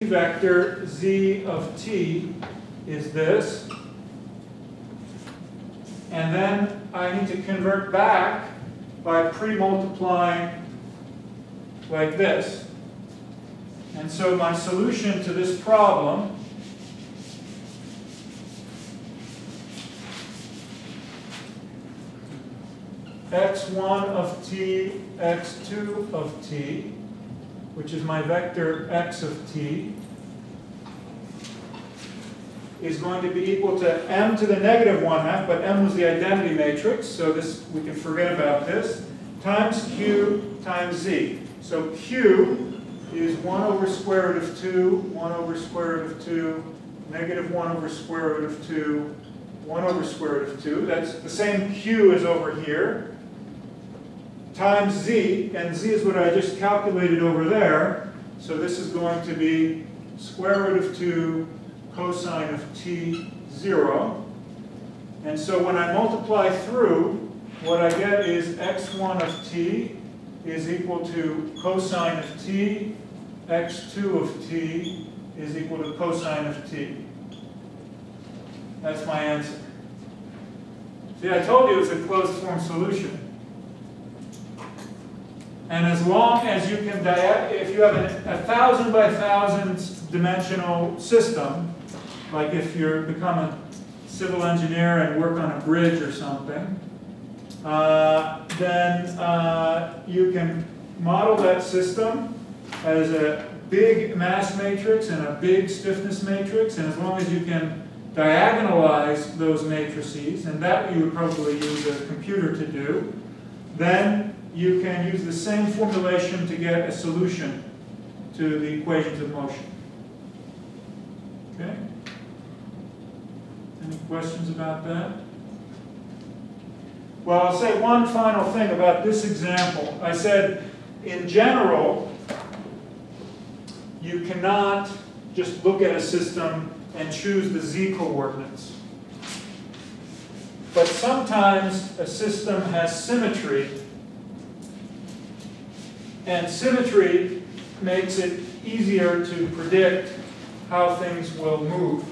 vector z of t is this, and then I need to convert back by pre-multiplying like this. And so my solution to this problem x1 of t, x2 of t, which is my vector x of t, is going to be equal to m to the negative 1/2, but m was the identity matrix, so this we can forget about this, times q times z. So q is 1 over square root of 2, 1 over square root of 2, negative 1 over square root of 2, 1 over square root of 2. That's the same q as over here, times z, and z is what I just calculated over there. So this is going to be square root of 2 cosine of t, 0. And so when I multiply through, what I get is x1 of t is equal to cosine of t, x2 of t is equal to cosine of t. That's my answer. See, I told you it was a closed form solution. And as long as you can, if you have a 1,000 by 1,000 dimensional system, like if you become a civil engineer and work on a bridge or something, then you can model that system as a big mass matrix and a big stiffness matrix, and as long as you can diagonalize those matrices, and that you would probably use a computer to do, then you can use the same formulation to get a solution to the equations of motion. Okay? Any questions about that? Well, I'll say one final thing about this example. I said, in general, you cannot just look at a system and choose the z coordinates. But sometimes a system has symmetry, and symmetry makes it easier to predict how things will move.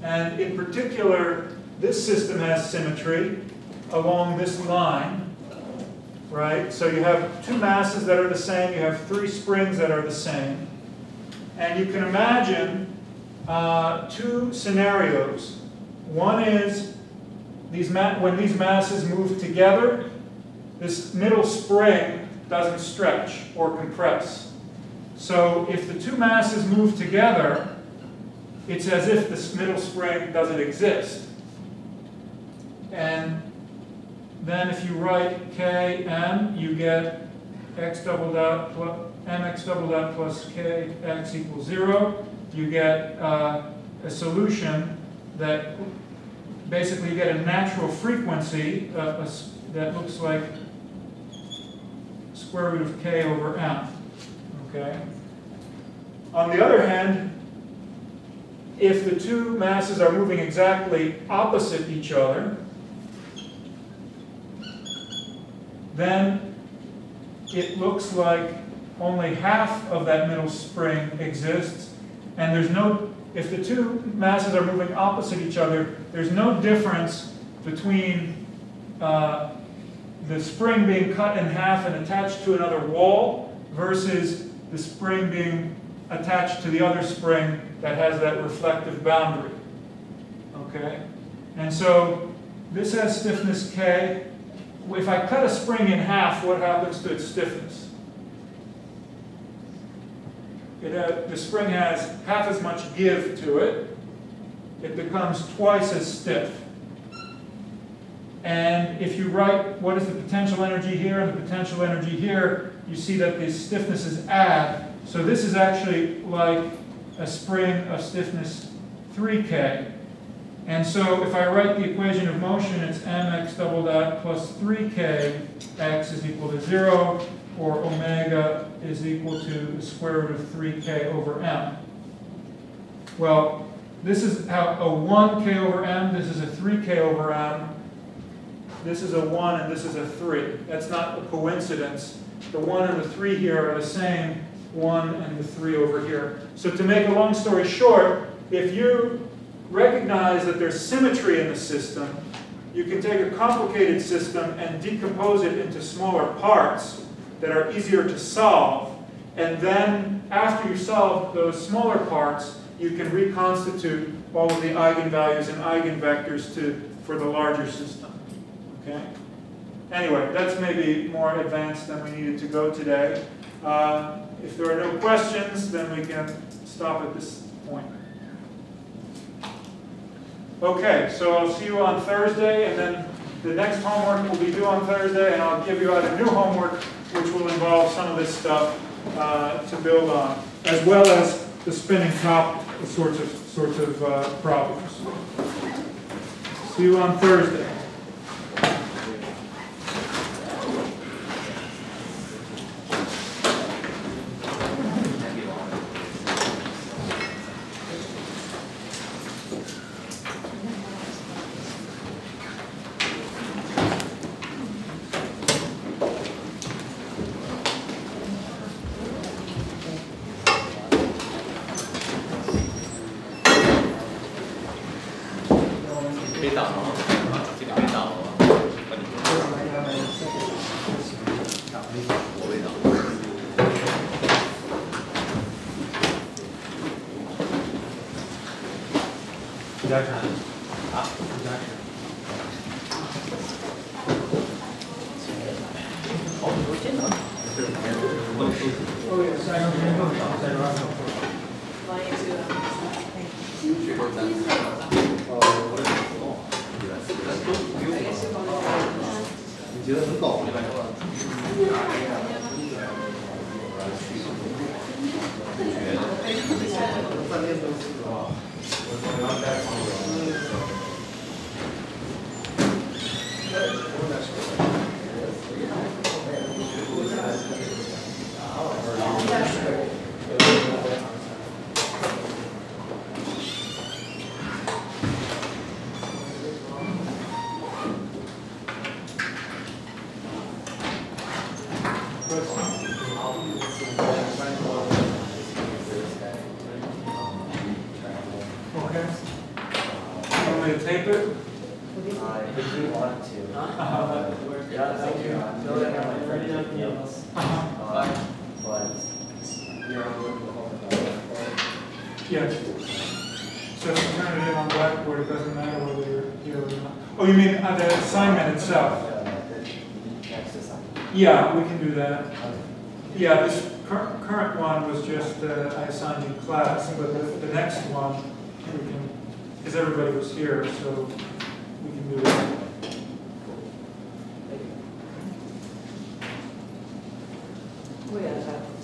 And in particular, this system has symmetry along this line, right? So you have two masses that are the same, you have three springs that are the same. And you can imagine two scenarios. One is when these masses move together, this middle spring doesn't stretch or compress. So if the two masses move together, it's as if this middle spring doesn't exist. And then if you write Km, you get x double dot plus mx double dot plus kx equals 0. You get a solution that basically you get a natural frequency that looks like square root of k over m. Okay. On the other hand, if the two masses are moving exactly opposite each other, then it looks like only half of that middle spring exists, and there's no, if the two masses are moving opposite each other, there's no difference between the spring being cut in half and attached to another wall versus the spring being attached to the other spring that has that reflective boundary. Okay? And so this has stiffness K. If I cut a spring in half, what happens to its stiffness? The spring has half as much give to it. It becomes twice as stiff. And if you write what is the potential energy here and the potential energy here, you see that the stiffnesses add. So this is actually like a spring of stiffness 3K. And so if I write the equation of motion, it's mx double dot plus 3k x is equal to 0, or omega is equal to the square root of 3k over m. Well, this is how a 1k over m, this is a 3k over m, this is a 1 and this is a 3. That's not a coincidence. The 1 and the 3 here are the same 1 and the 3 over here. So to make a long story short, if you recognize that there's symmetry in the system, you can take a complicated system and decompose it into smaller parts that are easier to solve. And then after you solve those smaller parts, you can reconstitute all of the eigenvalues and eigenvectors for the larger system. Okay? Anyway, that's maybe more advanced than we needed to go today. If there are no questions, then we can stop at this point. Okay, so I'll see you on Thursday, and then the next homework will be due on Thursday, and I'll give you out a new homework which will involve some of this stuff to build on, as well as the spinning top sorts of problems. See you on Thursday. Yes. So if you turn it in on Blackboard, it doesn't matter whether you're here or not. Oh, you mean the assignment itself? Yeah, we can do that. Yeah, this current one was just I assigned in class, but the next one, we can, because everybody was here, so we can do that. Oh, yeah.